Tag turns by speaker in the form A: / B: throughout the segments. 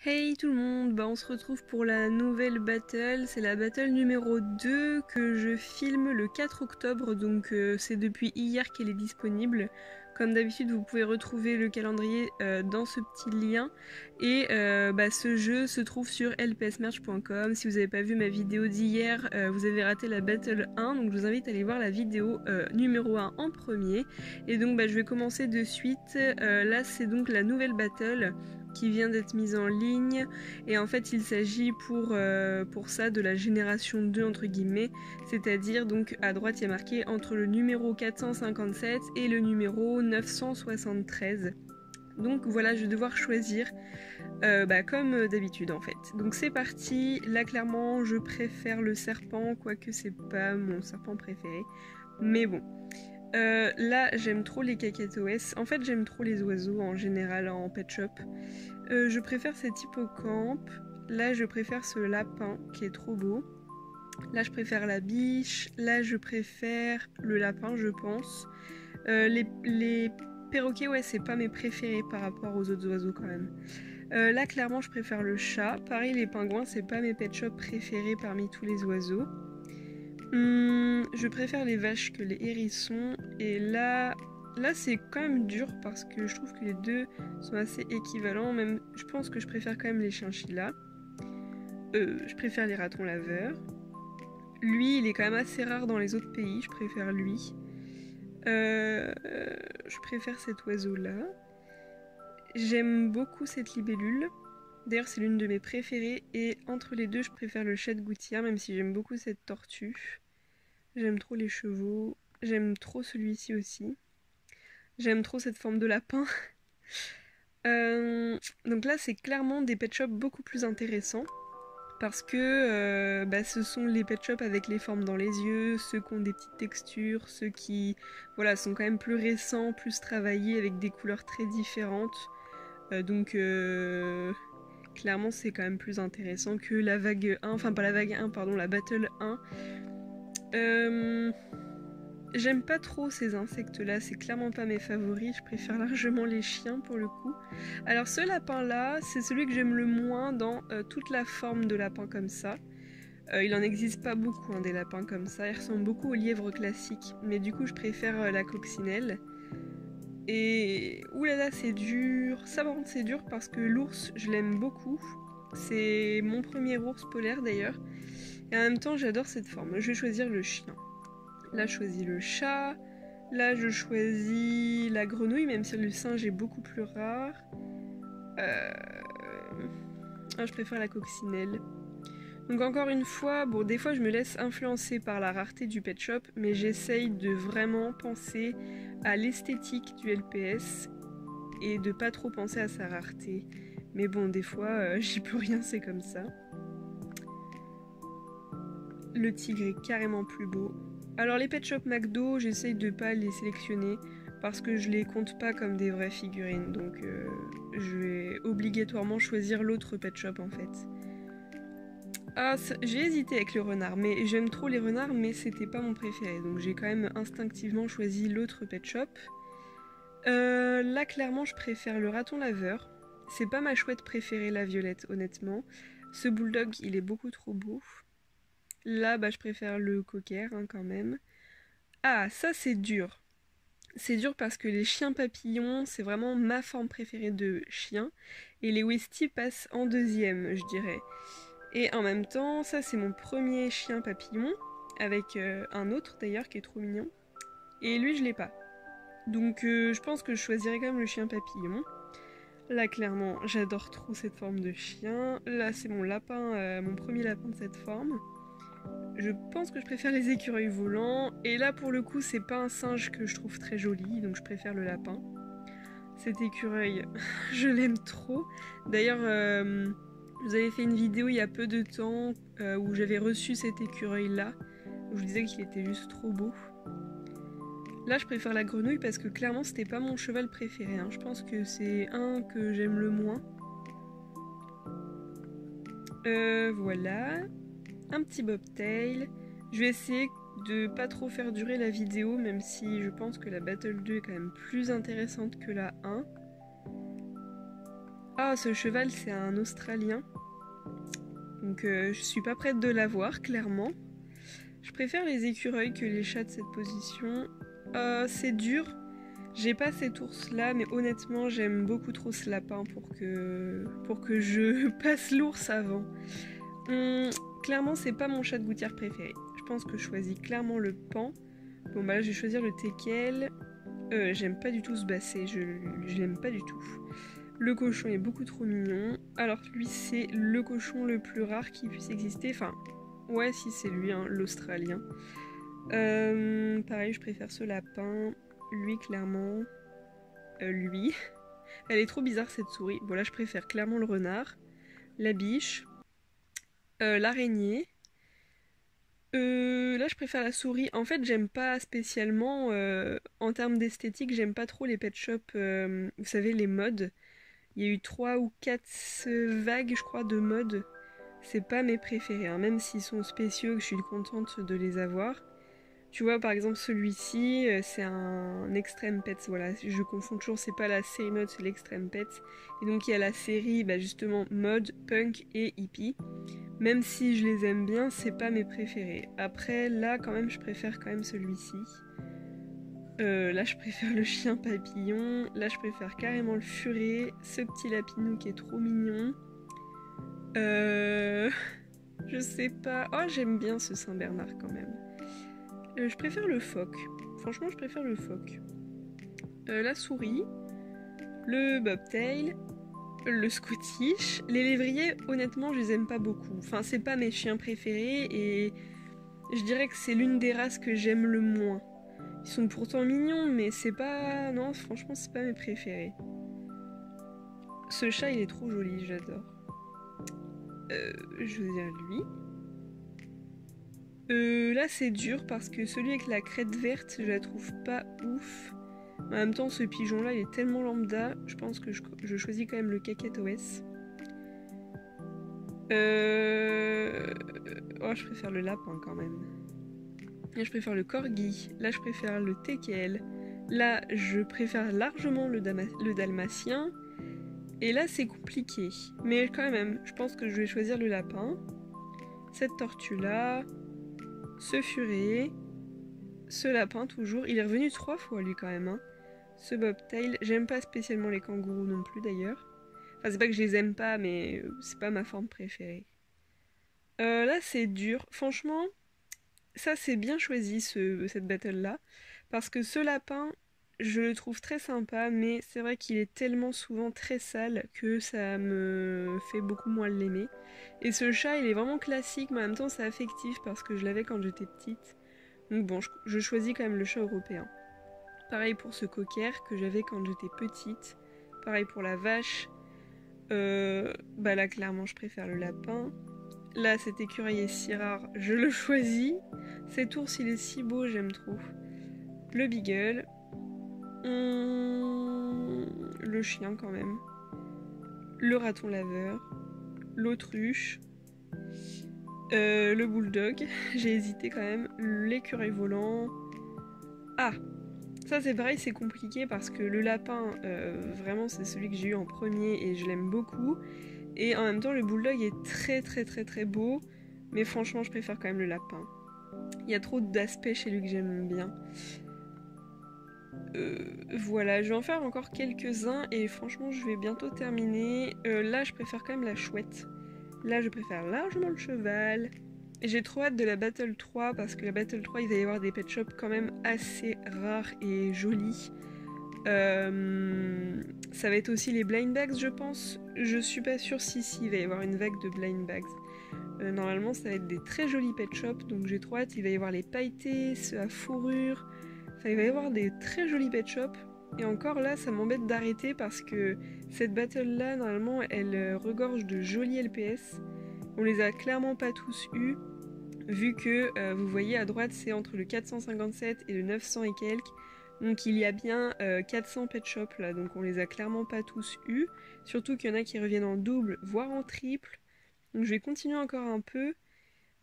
A: Hey tout le monde, on se retrouve pour la nouvelle battle, c'est la battle numéro 2 que je filme le 4 octobre, donc c'est depuis hier qu'elle est disponible. Comme d'habitude vous pouvez retrouver le calendrier dans ce petit lien et ce jeu se trouve sur lpsmerch.com. Si vous n'avez pas vu ma vidéo d'hier, vous avez raté la battle 1, donc je vous invite à aller voir la vidéo numéro 1 en premier. Et donc je vais commencer de suite, là c'est donc la nouvelle battle qui vient d'être mise en ligne et en fait il s'agit pour ça de la génération 2 entre guillemets, c'est-à-dire donc à droite il y a marqué entre le numéro 457 et le numéro 973. Donc voilà, je vais devoir choisir comme d'habitude en fait. Donc c'est parti, là clairement je préfère le serpent, quoique c'est pas mon serpent préféré, mais bon. Là j'aime trop les cacatoès, en fait j'aime trop les oiseaux en général en pet shop. Je préfère cet hippocampe, là je préfère ce lapin qui est trop beau. Là je préfère la biche, là je préfère le lapin je pense. Les perroquets ouais c'est pas mes préférés par rapport aux autres oiseaux quand même. Là clairement je préfère le chat, pareil les pingouins c'est pas mes pet shops préférés parmi tous les oiseaux. Je préfère les vaches que les hérissons et là c'est quand même dur parce que je trouve que les deux sont assez équivalents, même je pense que je préfère quand même les chinchillas. Je préfère les ratons laveurs. Lui il est quand même assez rare dans les autres pays, je préfère lui. Je préfère cet oiseau là. J'aime beaucoup cette libellule. D'ailleurs c'est l'une de mes préférées et entre les deux je préfère le chat de gouttière même si j'aime beaucoup cette tortue. J'aime trop les chevaux, j'aime trop celui-ci aussi. J'aime trop cette forme de lapin. Donc là c'est clairement des pet shops beaucoup plus intéressants parce que ce sont les pet shops avec les formes dans les yeux, ceux qui ont des petites textures, ceux qui voilà, sont quand même plus récents, plus travaillés avec des couleurs très différentes. Clairement c'est quand même plus intéressant que la vague 1, enfin pas la vague 1, pardon, la battle 1. J'aime pas trop ces insectes-là, c'est clairement pas mes favoris, je préfère largement les chiens pour le coup. Alors ce lapin-là, c'est celui que j'aime le moins dans toute la forme de lapin comme ça. Il en existe pas beaucoup des lapins comme ça, ils ressemblent beaucoup au lièvre classique, mais du coup je préfère la coccinelle. Et oulala c'est dur, ça par contre c'est dur parce que l'ours je l'aime beaucoup, c'est mon premier ours polaire d'ailleurs, et en même temps j'adore cette forme, je vais choisir le chien. Là, je choisis le chat. Là, je choisis la grenouille, même si le singe est beaucoup plus rare. Je préfère la coccinelle. Donc encore une fois, bon, des fois je me laisse influencer par la rareté du pet shop, mais j'essaye de vraiment penser à l'esthétique du LPS et de pas trop penser à sa rareté. Mais bon, des fois, j'y peux rien, c'est comme ça. Le tigre est carrément plus beau. Alors les pet shop McDo, j'essaye de pas les sélectionner parce que je les compte pas comme des vraies figurines, donc je vais obligatoirement choisir l'autre pet shop en fait. Ah, j'ai hésité avec le renard, mais j'aime trop les renards, mais c'était pas mon préféré, donc j'ai quand même instinctivement choisi l'autre pet shop. Là clairement je préfère le raton laveur. C'est pas ma chouette préférée la violette honnêtement. Ce bulldog il est beaucoup trop beau. Là, je préfère le cocker quand même. Ah, ça c'est dur. C'est dur parce que les chiens papillons, c'est vraiment ma forme préférée de chien. Et les Westies passent en deuxième, je dirais. Et en même temps, ça c'est mon premier chien papillon, avec un autre d'ailleurs qui est trop mignon. Et lui, je l'ai pas. Donc je pense que je choisirais quand même le chien papillon. Là, clairement, j'adore trop cette forme de chien. Là, c'est mon lapin, mon premier lapin de cette forme. Je pense que je préfère les écureuils volants. Et là, pour le coup, c'est pas un singe que je trouve très joli, donc je préfère le lapin. Cet écureuil, je l'aime trop. D'ailleurs, je vous avais fait une vidéo il y a peu de temps où j'avais reçu cet écureuil-là. Où je vous disais qu'il était juste trop beau. Là, je préfère la grenouille parce que clairement, c'était pas mon cheval préféré. Je pense que c'est un que j'aime le moins. Voilà. Un petit bobtail. Je vais essayer de pas trop faire durer la vidéo, même si je pense que la Battle 2 est quand même plus intéressante que la 1. Ah, ce cheval, c'est un Australien. Donc je suis pas prête de l'avoir, clairement. Je préfère les écureuils que les chats de cette position. C'est dur. J'ai pas cet ours-là, mais honnêtement, j'aime beaucoup trop ce lapin pour que je passe l'ours avant. Hum, Clairement, c'est pas mon chat de gouttière préféré. Je pense que je choisis clairement le pan. Bon, bah là, je vais choisir le teckel. J'aime pas du tout ce basset, je l'aime pas du tout. Le cochon est beaucoup trop mignon. Alors lui, c'est le cochon le plus rare qui puisse exister. Enfin, ouais, si c'est lui, hein, l'Australien. Pareil, je préfère ce lapin. Lui, clairement. Lui. Elle est trop bizarre cette souris. Bon, là, je préfère clairement le renard. La biche. L'araignée. Là, je préfère la souris. En fait, j'aime pas spécialement. En termes d'esthétique, j'aime pas trop les pet shops. Vous savez, les modes. Il y a eu 3 ou 4 vagues, je crois, de modes. C'est pas mes préférés, hein. Même s'ils sont spéciaux, je suis contente de les avoir. Tu vois, par exemple, celui-ci, c'est un Extreme Pets. Voilà, je confonds toujours, c'est pas la série mode, c'est l'Extreme Pets. Et donc, il y a la série, bah, justement, mode, punk et hippie. Même si je les aime bien, c'est pas mes préférés. Après, là, quand même, je préfère quand même celui-ci. Là, je préfère le chien papillon. Là, je préfère carrément le furet. Ce petit lapinou qui est trop mignon. Euh... Je sais pas. Oh, j'aime bien ce Saint-Bernard quand même. Je préfère le phoque. Franchement, je préfère le phoque. La souris. Le bobtail. Le scottish. Les lévriers, honnêtement, je les aime pas beaucoup. Enfin, c'est pas mes chiens préférés et je dirais que c'est l'une des races que j'aime le moins. Ils sont pourtant mignons, mais c'est pas... Non, franchement, c'est pas mes préférés. Ce chat, il est trop joli, j'adore. Je veux dire lui. Là, c'est dur parce que celui avec la crête verte, je la trouve pas ouf. En même temps, ce pigeon-là, il est tellement lambda, je pense que je choisis quand même le cacatoès. Oh, je préfère le lapin quand même. Là, je préfère le corgi. Là, je préfère le teckel. Là, je préfère largement le dalmatien. Et là, c'est compliqué. Mais quand même, je pense que je vais choisir le lapin. Cette tortue-là. Ce furet. Ce lapin, toujours. Il est revenu 3 fois, lui, quand même. Hein. Ce bobtail. J'aime pas spécialement les kangourous non plus, d'ailleurs. Enfin, c'est pas que je les aime pas, mais c'est pas ma forme préférée. Là, c'est dur. Franchement, ça, c'est bien choisi, cette battle-là. Parce que ce lapin, je le trouve très sympa, mais c'est vrai qu'il est tellement souvent très sale que ça me fait beaucoup moins l'aimer. Et ce chat, il est vraiment classique, mais en même temps, c'est affectif parce que je l'avais quand j'étais petite. Donc bon, je choisis quand même le chat européen. Pareil pour ce cocker que j'avais quand j'étais petite. Pareil pour la vache. Bah là, clairement, je préfère le lapin. Là, cet écureuil est si rare, je le choisis. Cet ours, il est si beau, j'aime trop. Le beagle. Le chien, quand même. Le raton laveur. L'autruche. Le bulldog. J'ai hésité quand même. L'écureuil volant. Ah! Ça, c'est pareil, c'est compliqué parce que le lapin, vraiment, c'est celui que j'ai eu en premier et je l'aime beaucoup. Et en même temps, le bulldog est très très très très beau. Mais franchement, je préfère quand même le lapin. Il y a trop d'aspects chez lui que j'aime bien. Voilà, je vais en faire encore quelques-uns et franchement, je vais bientôt terminer. Là, je préfère quand même la chouette. Là, je préfère largement le cheval. Et j'ai trop hâte de la Battle 3 parce que la Battle 3, il va y avoir des pet shops quand même assez rares et jolis. Ça va être aussi les blind bags, je pense. Je suis pas sûre si il va y avoir une vague de blind bags. Normalement, ça va être des très jolis pet shops, donc j'ai trop hâte. Il va y avoir les pailletés, ceux à fourrure. Enfin, il va y avoir des très jolis pet shops. Et encore là, ça m'embête d'arrêter parce que cette battle-là, normalement, elle regorge de jolis LPS. On les a clairement pas tous eus, vu que vous voyez à droite, c'est entre le 457 et le 900 et quelques. Donc il y a bien 400 pet shops là, donc on les a clairement pas tous eus. Surtout qu'il y en a qui reviennent en double, voire en triple. Donc je vais continuer encore un peu.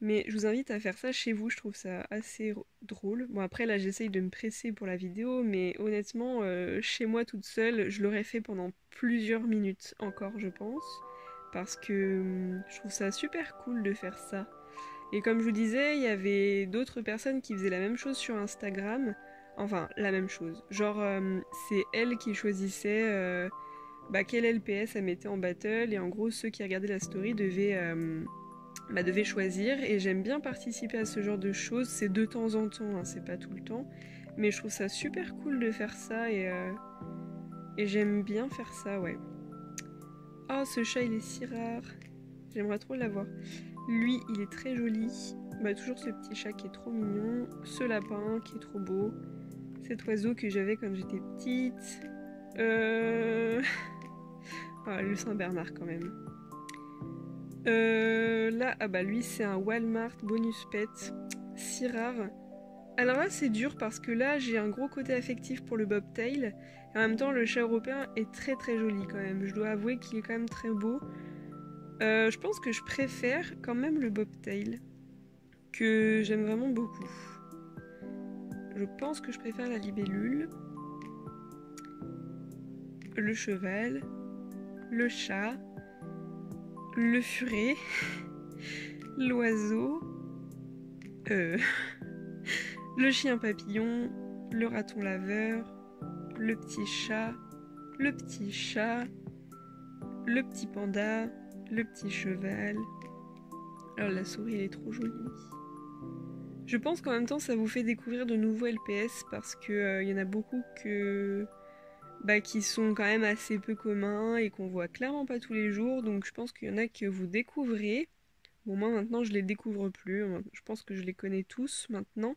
A: Mais je vous invite à faire ça chez vous, je trouve ça assez drôle. Bon après là j'essaye de me presser pour la vidéo, mais honnêtement, chez moi toute seule, je l'aurais fait pendant plusieurs minutes encore je pense. Parce que je trouve ça super cool de faire ça. Et comme je vous disais, il y avait d'autres personnes qui faisaient la même chose sur Instagram. Enfin, la même chose. Genre, c'est elle qui choisissait quel LPS elle mettait en battle. Et en gros, ceux qui regardaient la story devaient choisir. Et j'aime bien participer à ce genre de choses. C'est de temps en temps, hein, c'est pas tout le temps. Mais je trouve ça super cool de faire ça. Et j'aime bien faire ça, ouais. Oh, ce chat, il est si rare. J'aimerais trop l'avoir. Lui, il est très joli. Bah, toujours ce petit chat qui est trop mignon. Ce lapin qui est trop beau. Cet oiseau que j'avais quand j'étais petite. Ah, le Saint-Bernard quand même. Là, ah bah lui, c'est un Walmart bonus pet. Si rare. Alors là, c'est dur parce que là, j'ai un gros côté affectif pour le bobtail. Et en même temps, le chat européen est très très joli quand même. Je dois avouer qu'il est quand même très beau. Je pense que je préfère quand même le bobtail, que j'aime vraiment beaucoup. Je pense que je préfère la libellule, le cheval, le chat, le furet, l'oiseau, le chien papillon, le raton laveur, le petit chat, le petit panda, le petit cheval. Alors la souris elle est trop jolie. Je pense qu'en même temps ça vous fait découvrir de nouveaux LPS parce que y en a beaucoup qui sont quand même assez peu communs et qu'on voit clairement pas tous les jours, donc je pense qu'il y en a que vous découvrez. Bon, moi maintenant je les découvre plus, je pense que je les connais tous maintenant,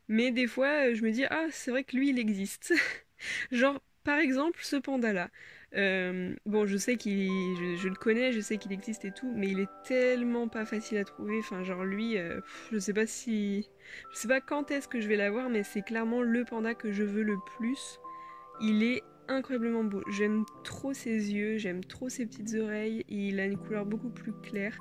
A: mais des fois je me dis ah c'est vrai que lui il existe. Genre par exemple ce panda là. Bon je sais je le connais, je sais qu'il existe et tout, mais il est tellement pas facile à trouver, enfin genre lui, je sais pas je sais pas quand est-ce que je vais l'avoir, mais c'est clairement le panda que je veux le plus. Il est incroyablement beau, j'aime trop ses yeux, j'aime trop ses petites oreilles, et il a une couleur beaucoup plus claire.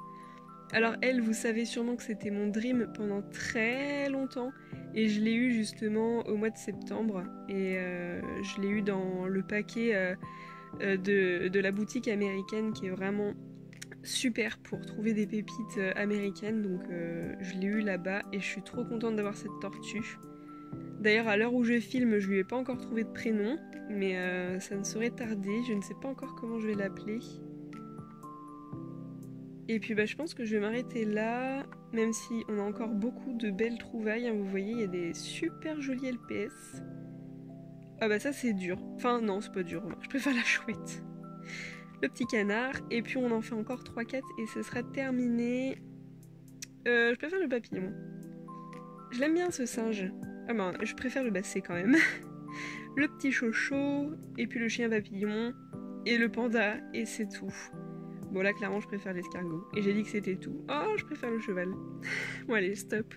A: Alors elle, vous savez sûrement que c'était mon dream pendant très longtemps et je l'ai eu justement au mois de septembre et je l'ai eu dans le paquet de la boutique américaine qui est vraiment super pour trouver des pépites américaines, donc je l'ai eu là-bas et je suis trop contente d'avoir cette tortue. D'ailleurs à l'heure où je filme, je lui ai pas encore trouvé de prénom, mais ça ne saurait tarder, je ne sais pas encore comment je vais l'appeler. Et puis je pense que je vais m'arrêter là, même si on a encore beaucoup de belles trouvailles, hein, vous voyez, il y a des super jolis LPS. Ah bah ça c'est dur, enfin non c'est pas dur, je préfère la chouette. Le petit canard, et puis on en fait encore 3-4 et ce sera terminé. Je préfère le papillon. Je l'aime bien ce singe. Ah ben je préfère le basset quand même. Le petit chocho, et puis le chien papillon, et le panda, et c'est tout. Bon là clairement je préfère l'escargot. Et j'ai dit que c'était tout. Oh je préfère le cheval. Bon allez stop.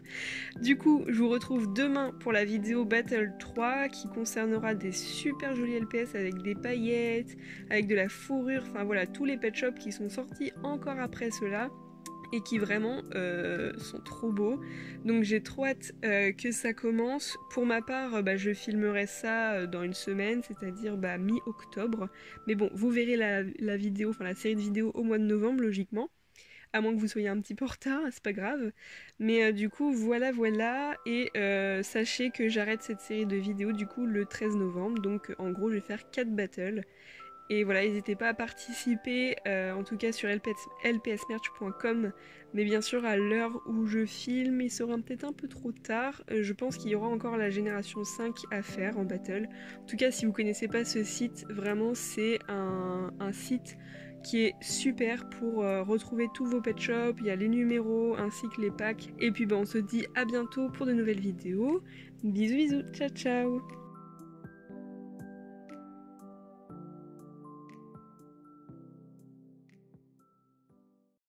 A: Du coup je vous retrouve demain pour la vidéo Battle 3 qui concernera des super jolis LPS avec des paillettes, avec de la fourrure, enfin voilà tous les pet shops qui sont sortis encore après cela et qui vraiment sont trop beaux. Donc j'ai trop hâte que ça commence. Pour ma part, je filmerai ça dans une semaine, c'est-à-dire mi-octobre. Mais bon, vous verrez la vidéo, enfin la série de vidéos au mois de novembre, logiquement. À moins que vous soyez un petit peu en retard, c'est pas grave. Mais du coup, voilà. Et sachez que j'arrête cette série de vidéos du coup le 13 novembre. Donc en gros, je vais faire 4 battles. Et voilà, n'hésitez pas à participer, en tout cas sur lpsmerch.com. Mais bien sûr, à l'heure où je filme, il sera peut-être un peu trop tard. Je pense qu'il y aura encore la génération 5 à faire en battle. En tout cas, si vous connaissez pas ce site, vraiment c'est un site qui est super pour retrouver tous vos pet shops. Il y a les numéros ainsi que les packs. Et puis on se dit à bientôt pour de nouvelles vidéos. Bisous, ciao ciao.